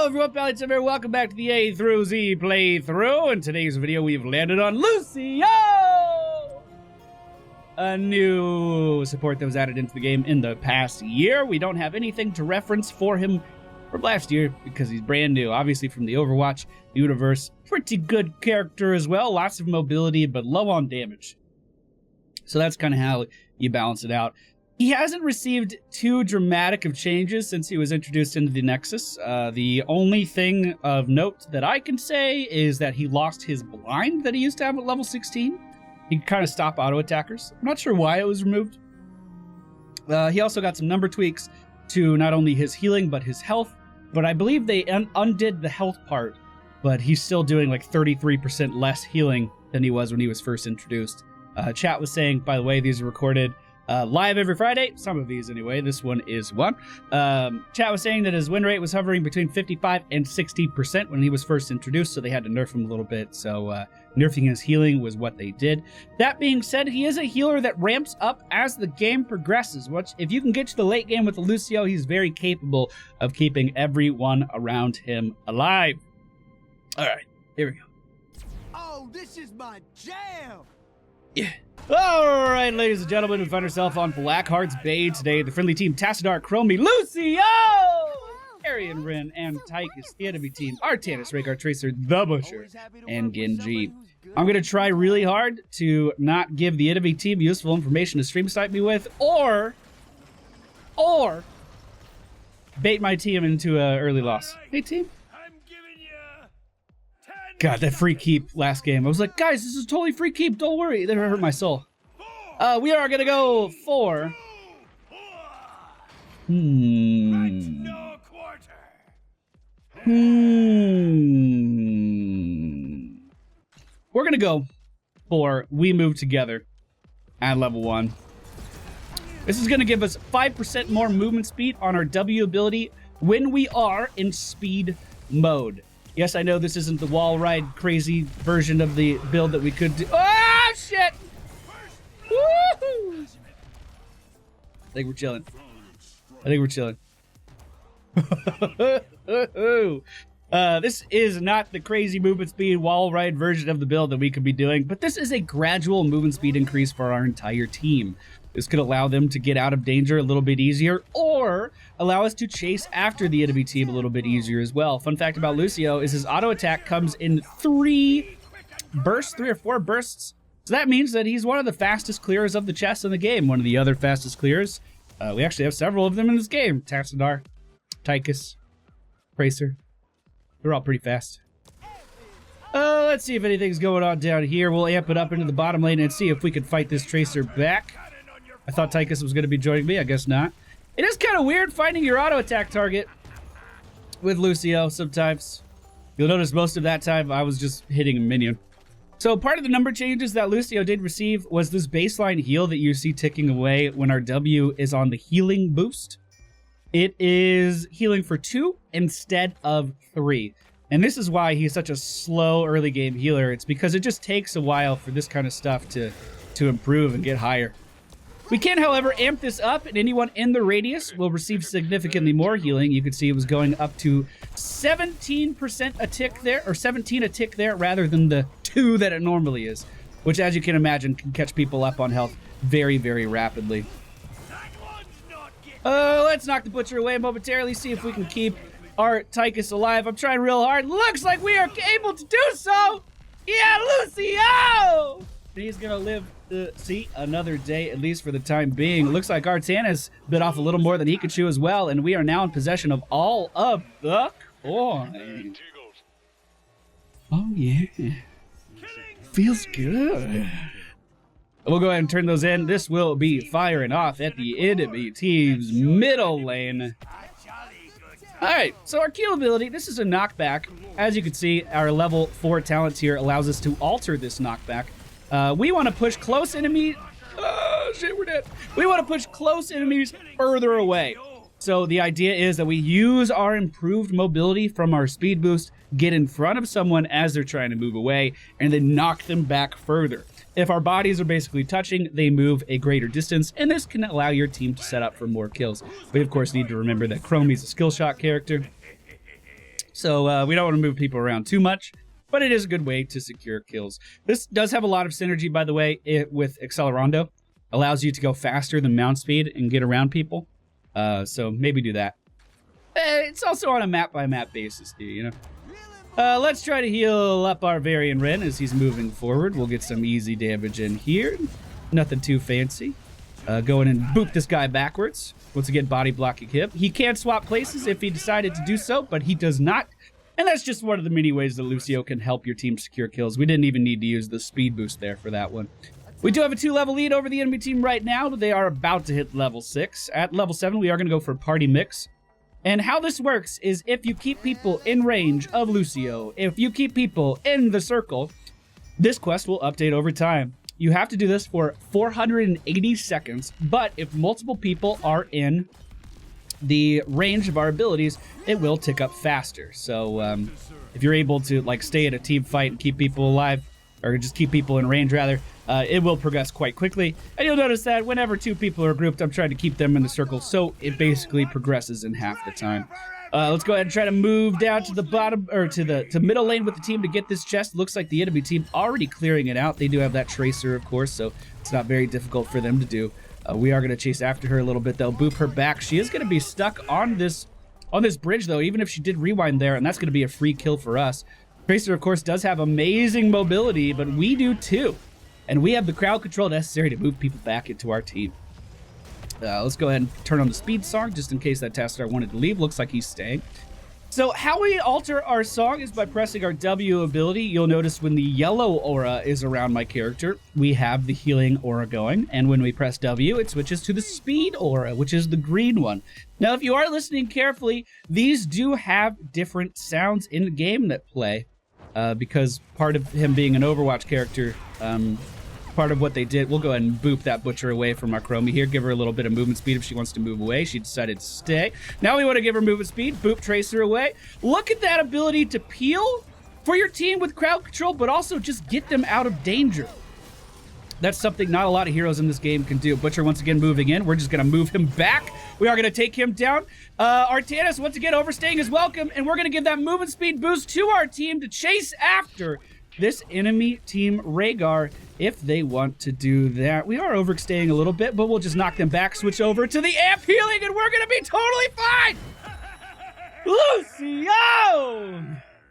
Hello everyone, MFPallytime here. Welcome back to the A through Z playthrough. In today's video, we've landed on Lucio! A new support that was added into the game in the past year. We don't have anything to reference for him from last year because he's brand new. Obviously from the Overwatch universe. Pretty good character as well. Lots of mobility, but low on damage. So that's kind of how you balance it out. He hasn't received too dramatic of changes since he was introduced into the Nexus. The only thing of note that I can say is that he lost his blind that he used to have at level 16. He could kind of stop auto attackers. I'm not sure why it was removed. He also got some number tweaks to not only his healing, but his health. But I believe they undid the health part, but he's still doing like 33% less healing than he was when he was first introduced. Chat was saying, by the way, these are recorded live every Friday. Some of these anyway. This one is one. Chat was saying that his win rate was hovering between 55 and 60% when he was first introduced, so they had to nerf him a little bit. So nerfing his healing was what they did. That being said, he is a healer that ramps up as the game progresses. If you can get to the late game with the Lucio, he's very capable of keeping everyone around him alive. All right, here we go. Oh, this is my jam! Yeah. All right, ladies and gentlemen, we find ourselves on Blackheart's Bay today. The friendly team, Tassadar, Chromie, Lucio, Arian, Rin, and Tychus. The enemy team, Artanis, Rhaegar, Tracer, The Butcher, and Genji. I'm going to try really hard to not give the enemy team useful information to stream snipe me with, or bait my team into an early loss. Hey, team. God, that free keep last game. I was like, guys, this is totally free keep. Don't worry. That hurt my soul. We are going to go for... We're going to go for We Move Together at level 1. This is going to give us 5% more movement speed on our W ability when we are in speed mode. Yes, I know this isn't the wall ride crazy version of the build that we could do. Ah, shit! Woohoo! I think we're chilling. This is not the crazy movement speed wall ride version of the build that we could be doing, but this is a gradual movement speed increase for our entire team. This could allow them to get out of danger a little bit easier, or allow us to chase after the enemy team a little bit easier as well. Fun fact about Lucio is his auto attack comes in 3 or 4 bursts. So that means that he's one of the fastest clearers of the chests in the game. One of the other fastest clearers. We actually have several of them in this game. Tassadar, Tychus, Tracer. They're all pretty fast. Let's see if anything's going on down here. We'll amp it up into the bottom lane and see if we can fight this Tracer back. I thought Tychus was going to be joining me. I guess not. It is kind of weird finding your auto attack target with Lucio sometimes. You'll notice most of that time I was just hitting a minion. So part of the number changes that Lucio did receive was this baseline heal that you see ticking away when our W is on the healing boost. It is healing for 2 instead of 3. And this is why he's such a slow early game healer. It's because it just takes a while for this kind of stuff to improve and get higher. We can, however, amp this up, and anyone in the radius will receive significantly more healing. You can see it was going up to 17% a tick there, or 17 a tick there, rather than the 2 that it normally is, which, as you can imagine, can catch people up on health very, very rapidly. Let's knock the Butcher away momentarily, see if we can keep our Tychus alive. I'm trying real hard. Looks like we are able to do so! Yeah, Lucio! He's gonna live to see another day, at least for the time being. It looks like Artanis bit off a little more than he could chew as well, and we are now in possession of all of the coin. Oh yeah. Feels good. We'll go ahead and turn those in. This will be firing off at the enemy team's middle lane. Alright, so our Q ability, this is a knockback. As you can see, our level 4 talent here allows us to alter this knockback. We want to push close enemies. Oh, shit, we're dead. We want to push close enemies further away. So the idea is that we use our improved mobility from our speed boost, get in front of someone as they're trying to move away, and then knock them back further. If our bodies are basically touching, they move a greater distance, and this can allow your team to set up for more kills. We, of course, need to remember that Chromie's a skill shot character. So we don't want to move people around too much, but it is a good way to secure kills. This does have a lot of synergy, by the way, with Accelerando. Allows you to go faster than mount speed and get around people. So maybe do that. It's also on a map-by-map basis, too, you know? Let's try to heal up our Varian Ren as he's moving forward. We'll get some easy damage in here. Nothing too fancy. Go in and boop this guy backwards. Once again, body blocking him. He can swap places if he decided to do so, but he does not. And that's just one of the many ways that Lucio can help your team secure kills. We didn't even need to use the speed boost there for that one. We do have a 2-level lead over the enemy team right now, but they are about to hit level 6. At level 7, we are going to go for party mix. And how this works is if you keep people in range of Lucio, if you keep people in the circle, this quest will update over time. You have to do this for 480 seconds, but if multiple people are in the range of our abilities, it will tick up faster. So if you're able to like stay at a team fight and keep people alive, or just keep people in range rather, it will progress quite quickly. And you'll notice that whenever 2 people are grouped, I'm trying to keep them in the circle, so it basically progresses in half the time. Let's go ahead and try to move down to the bottom, or to middle lane with the team to get this chest. Looks like the enemy team already clearing it out. They do have that tracer, of course, so it's not very difficult for them to do. We are going to chase after her a little bit. They'll boop her back. She is going to be stuck on this bridge, though, even if she did rewind there, and that's going to be a free kill for us. Tracer, of course, does have amazing mobility, but we do too. And we have the crowd control necessary to move people back into our team. Let's go ahead and turn on the speed song, just in case that Tassadar wanted to leave. Looks like he's staying. So how we alter our song is by pressing our W ability. You'll notice when the yellow aura is around my character, we have the healing aura going. And when we press W, it switches to the speed aura, which is the green one. Now, if you are listening carefully, these do have different sounds in the game that play. Because part of him being an Overwatch character, part of what they did, we'll go ahead and boop that butcher away from our Chromie here, give her a little bit of movement speed if she wants to move away. She decided to stay. Now we want to give her movement speed, boop Tracer away. Look at that ability to peel for your team with crowd control, but also just get them out of danger. That's something not a lot of heroes in this game can do. Butcher once again moving in. We're just going to move him back. We are going to take him down. Artanis once again overstaying his welcome, and we're going to give that movement speed boost to our team to chase after this enemy team Rhaegar if they want to do that. We are overstaying a little bit, but we'll just knock them back, switch over to the amp healing, and we're going to be totally fine. Lucio!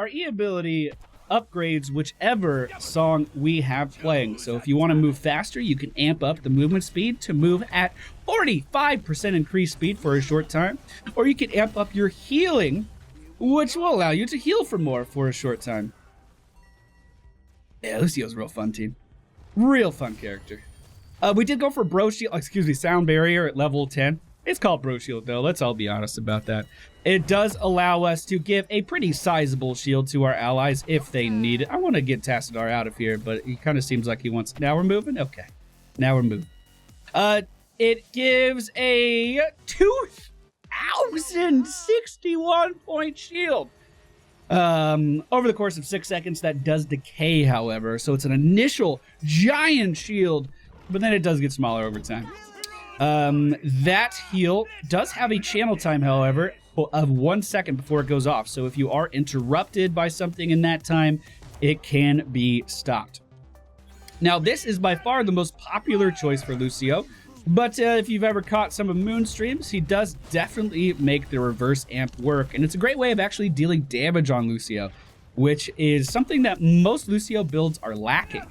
Our E ability upgrades whichever song we have playing. So if you want to move faster, you can amp up the movement speed to move at 45% increased speed for a short time, or you can amp up your healing, which will allow you to heal for more for a short time. Yeah, Lucio's a real fun team. Real fun character. We did go for Sound Barrier at level 10. It's called Bro Shield, though. Let's all be honest about that. It does allow us to give a pretty sizable shield to our allies if they need it. I want to get Tassadar out of here, but he kind of seems like he wants... Now we're moving? Okay. Now we're moving. It gives a 2,061 point shield. Over the course of 6 seconds, that does decay, however. So it's an initial giant shield, but then it does get smaller over time. That heal does have a channel time, however, of 1 second before it goes off. So if you are interrupted by something in that time, it can be stopped. Now, this is by far the most popular choice for Lucio, but if you've ever caught some of Moon's streams, he does definitely make the reverse amp work, and it's a great way of actually dealing damage on Lucio, which is something that most Lucio builds are lacking.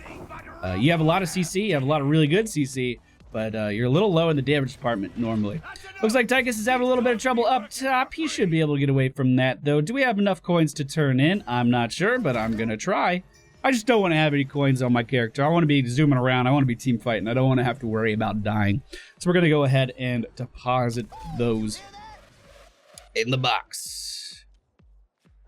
You have a lot of CC, you have a lot of really good CC, but you're a little low in the damage department normally. Looks like Tychus is having a little bit of trouble up top. He should be able to get away from that, though. Do we have enough coins to turn in? I'm not sure, but I'm going to try. I just don't want to have any coins on my character. I want to be zooming around. I want to be team fighting. I don't want to have to worry about dying. So we're going to go ahead and deposit those in the box.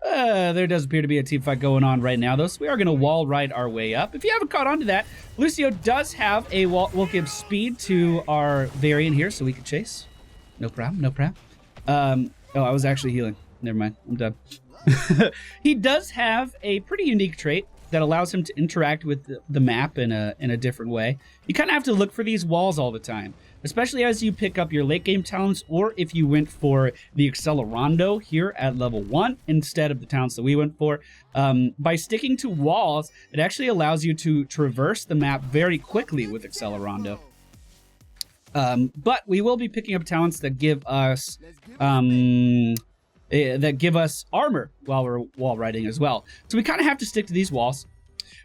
There does appear to be a team fight going on right now, though, so we are going to wall ride our way up. If you haven't caught on to that, Lucio does have a wall. We'll give speed to our variant here so we can chase. No problem, no problem. Oh, I was actually healing. Never mind, I'm done. He does have a pretty unique trait that allows him to interact with the map in a different way. You kind of have to look for these walls all the time. especially as you pick up your late game talents, or if you went for the Accelerando here at level 1 instead of the talents that we went for. By sticking to walls, it actually allows you to traverse the map very quickly with Accelerando. But we will be picking up talents that give us armor while we're wall riding as well. So we kind of have to stick to these walls,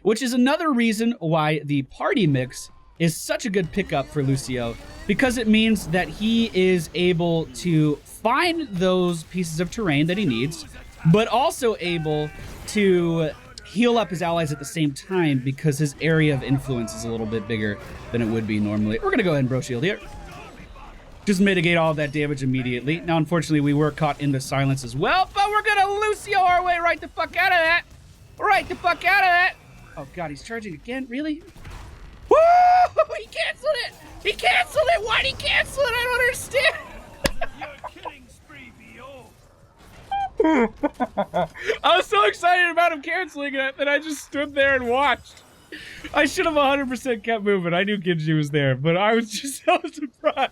which is another reason why the party mix is such a good pickup for Lucio, because it means that he is able to find those pieces of terrain that he needs, but also able to heal up his allies at the same time because his area of influence is a little bit bigger than it would be normally. We're gonna go ahead and bro shield here. Just mitigate all of that damage immediately. Now, unfortunately, we were caught in the silence as well, but we're gonna Lucio our way right the fuck out of that. Right the fuck out of that. Oh God, he's charging again, really? Woo! He canceled it! He canceled it! Why'd he cancel it? I don't understand! Your killing spree be over. I was so excited about him canceling it that I just stood there and watched. I should have 100% kept moving. I knew Genji was there, but I was just so surprised.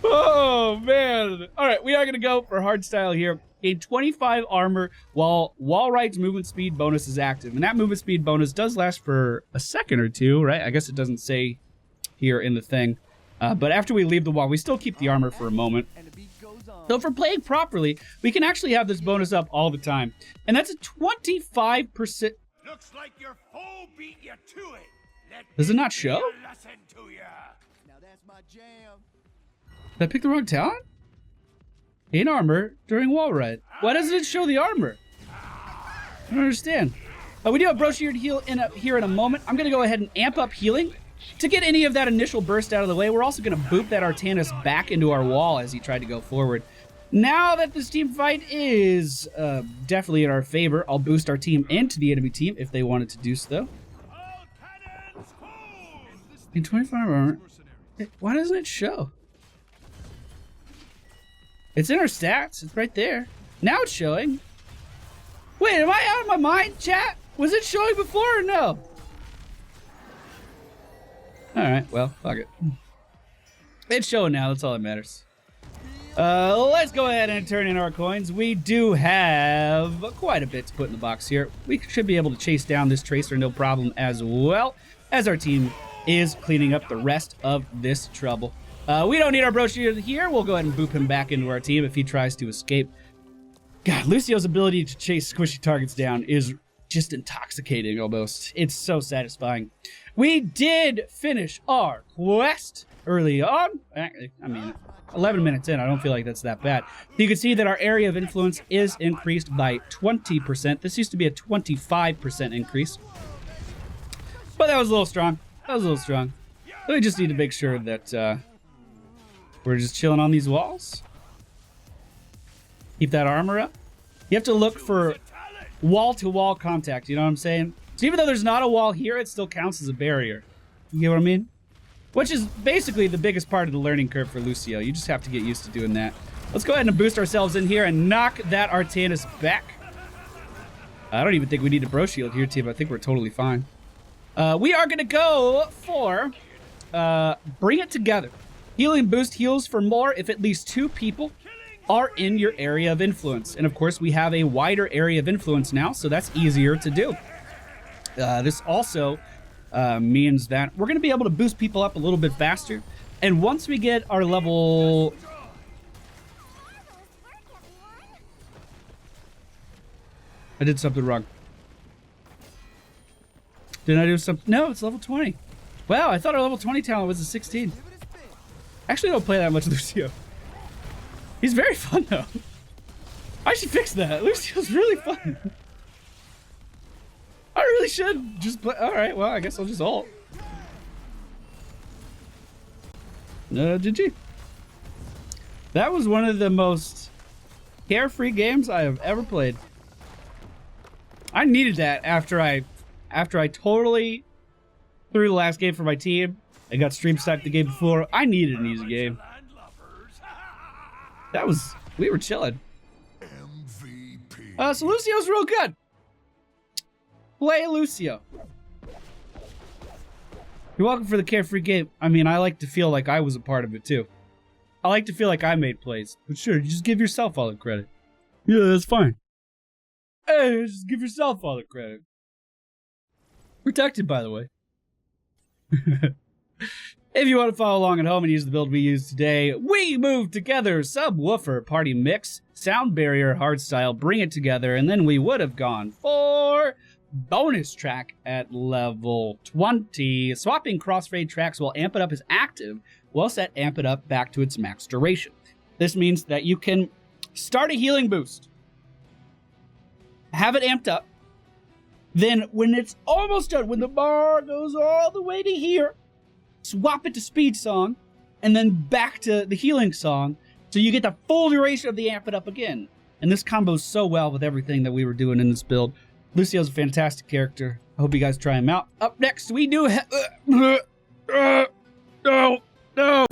Oh, man. All right, we are going to go for hardstyle here. Gain 25 armor while wall ride's movement speed bonus is active. And that movement speed bonus does last for a second or two, right? I guess it doesn't say here in the thing. But after we leave the wall, we still keep the armor for a moment. So if we're playing properly, we can actually have this bonus up all the time. And that's a 25%. Looks like your foe beat you to it. Does it not show? Now that's my jam. Did I pick the wrong talent? Gain armor during wall ride. Why doesn't it show the armor? I don't understand. We do have bro shield heal here in a moment. I'm going to go ahead and amp up healing to get any of that initial burst out of the way. We're also going to boop that Artanis back into our wall as he tried to go forward. Now that this team fight is definitely in our favor, I'll boost our team into the enemy team if they wanted to do so. In 25 armor. Why doesn't it show? It's in our stats. It's right there. Now it's showing. Wait, am I out of my mind, chat? Was it showing before or no? Alright, well, fuck it. It's showing now. That's all that matters. Let's go ahead and turn in our coins. We do have quite a bit to put in the box here. We should be able to chase down this Tracer no problem as well, as our team is cleaning up the rest of this trouble. We don't need our bro shield here. We'll go ahead and boop him back into our team if he tries to escape. God, Lucio's ability to chase squishy targets down is just intoxicating almost. It's so satisfying. We did finish our quest early on. I mean, 11 minutes in, I don't feel like that's that bad. You can see that our area of influence is increased by 20%. This used to be a 25% increase. But that was a little strong. That was a little strong. So we just need to make sure that we're just chilling on these walls. Keep that armor up. You have to look for wall-to-wall contact, you know what I'm saying? So even though there's not a wall here, it still counts as a barrier. You get what I mean? Which is basically the biggest part of the learning curve for Lucio. You just have to get used to doing that. Let's go ahead and boost ourselves in here and knock that Artanis back. I don't even think we need a bro shield here, team. I think we're totally fine. We are going to go for Bring It Together. Healing boost heals for more if at least 2 people are in your area of influence. And of course, we have a wider area of influence now, so that's easier to do. This also means that we're going to be able to boost people up a little bit faster. And once we get our level... I did something wrong. Didn't I do something? No, it's level 20. Wow, I thought our level 20 talent was a 16. Actually, I don't play that much Lucio. He's very fun, though. I should fix that. Lucio's really fun. I really should just play. All right, well, I guess I'll just ult. GG. That was one of the most carefree games I have ever played. I needed that after I totally threw the last game for my team. I got stream sniped the game before. I needed an easy game. That was, we were chilling. So Lucio's real good. Play Lucio. You're welcome for the carefree game. I mean, I like to feel like I was a part of it too. I like to feel like I made plays. But sure, you just give yourself all the credit. Yeah, that's fine. Hey, just give yourself all the credit. Protected, by the way. If you want to follow along at home and use the build we used today, we move together, subwoofer, party mix, sound barrier, hardstyle, bring it together, and then we would have gone for bonus track at level 20. Swapping crossfade tracks while amp it up is active, will set amp it up back to its max duration. This means that you can start a healing boost, have it amped up, then when it's almost done, when the bar goes all the way to here, swap it to speed song, and then back to the healing song, so you get the full duration of the amp it up again. And this combos so well with everything that we were doing in this build. Lucio's a fantastic character. I hope you guys try him out. Up next, we do... no!